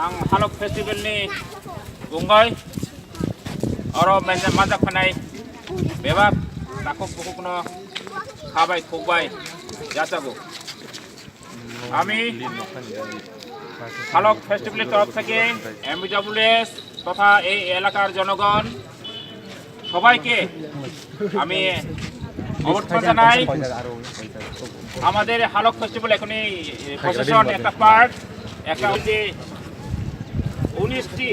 Ang Halok Festival ni Bungoy oro majak panai bebab takuk bukuk no খাবাই খুবাই যাচাগো আমি Hulk ফেস্টিভ্যালের তরফ থেকে এমবিডব্লিউএস তথা এই এলাকার জনগণ সবাইকে আমি অভ্যর্থনা জানাই। আমাদের হালক ফেস্টিভ্যাল এখনই প্রশাসন একটা পার্ট একটা হচ্ছে 19টি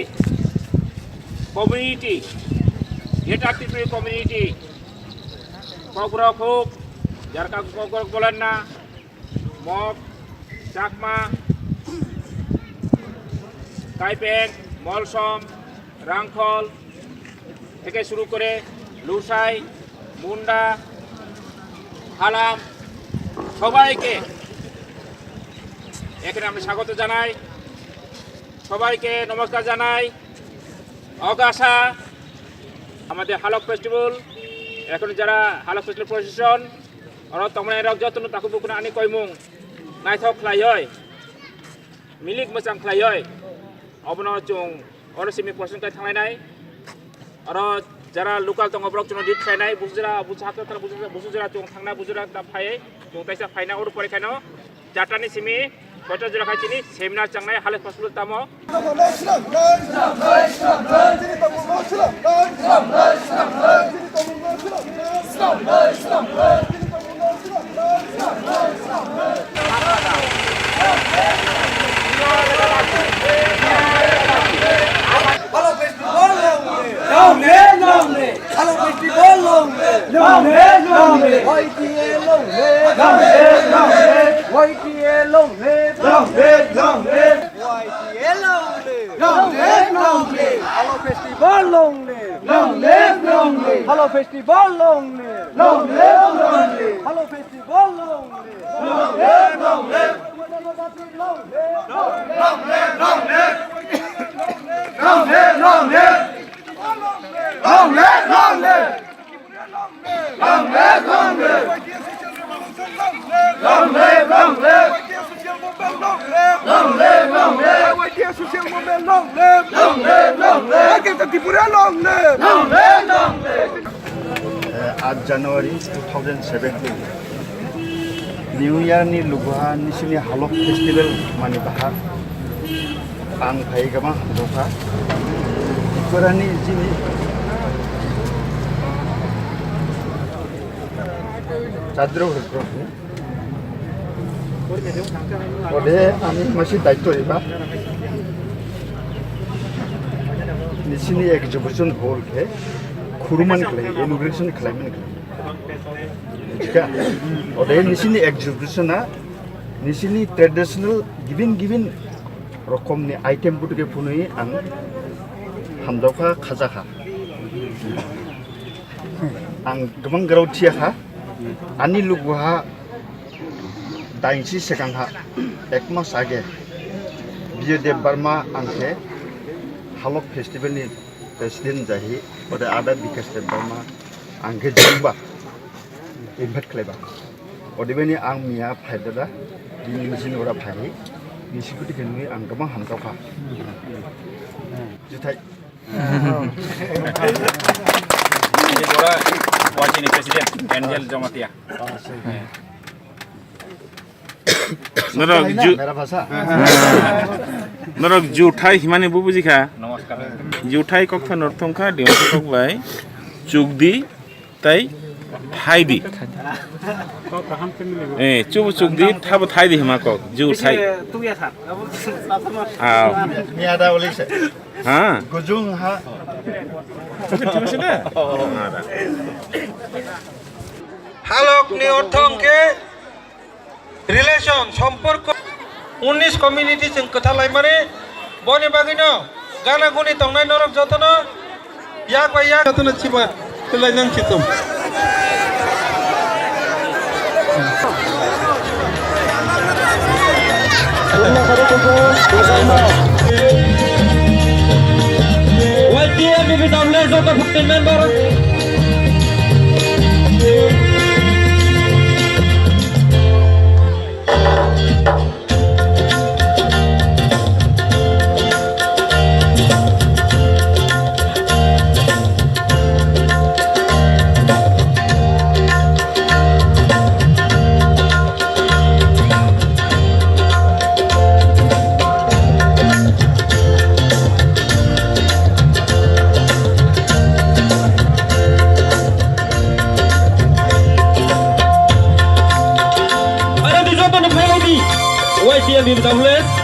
কমিউনিটি এটা ত্রিপুরা কমিউনিটি কগ্রক হোক যার কাকু কগ্রক বলেন না, মগ, চাকমা, কাইপেন, মলসম, রাংখল থেকে শুরু করে লুসাই, মুন্ডা, হালাম সবাইকে এখানে আমি স্বাগত জানাই, সবাইকে নমস্কার জানাই। অগাশা আমাদের হালক ফেস্টিভ্যাল এখন যারা হালক ফেস্টিভ্যাল প্রশাসন আর তমনাই রক যতন তাকু বুকুনা আনি কয়মুং নাইথক খ্লাইয় মিলিক मोजां খ্লাইয় অবন চং অরসিমি প্রশাসন কাই থাंलायनाय আর যারা লোকাল দङ ব্লক চং দিত ফাইনাय বুজরা বুজাতো তারা বুজরা চং থাंना বুজরা दा फाय चं ताइसा फायना और परेखानो जाटानि सिमी কয়টা জোড়া খাইছিনি সেমিনার চাংনাই হালক ফেস্টিভ্যাল তামো Hello festival long live! Long live, long live! Hello festival long live! Long live, long live! Long live, long live! Long live, long live! Long live, long live! Long live, long live! Long live, long live! Long live, long live! Long live, long live! Long live, long live! Long live, long live! 8 January 2017 New Year ni luguha nisini Halok Festival mani bahar ang phai gama doka ikorani jini chadro hukro ode ami masi daitto iba nisini exhibition hall ke खुरुमान खलाई inauguration खलाइमन खलाई ओदे निसिनि एग्जिबिशना निसिनि traditional गिबिन रकमनि आइटेम बुटके फुनुइ आं हामदोखा खाजाखा आं गोबां ग्राउथियाखा आनि लुगुहा दाइनसि सेकांहा एक मास आगे बिजयदेव बर्मा आंखे हालक फेस्टिवलनि प्रेसिडेंट जाहि ओदे आदा बिकास देव बर्मा आंखे जोंबा इनभाइट खालायबा ओदेबानि आं मिया फायदादा दिनि मिसिन ओरा फाय निसिकुति केनुइ आं गोबां हामदावखा जुथाय ini bora wajini presiden Angel Jamatia मेरा भाषा नरक जुथाय हिमानि बुबुजिखा নমস্কার जुथाय कक्का नर्थंखा दिवस ककबाय चुगदि ताई थाइदि ए चुगदि थाब थाइदि हिमा कक जुथाय तुया था आ मियादा ओलिसे हां गुजुं हा हालक नि अर्थ अंके रिलेशन सम्पर्क 19 कम्युनिटी जों खोथा लाइमारे बनि बागैनो गाना गुनि तंनाय नरक जतनो याक बाय याक जतनो छिबा खलायनां छितम YTM WWS of the 15 member YCL ni Tamlet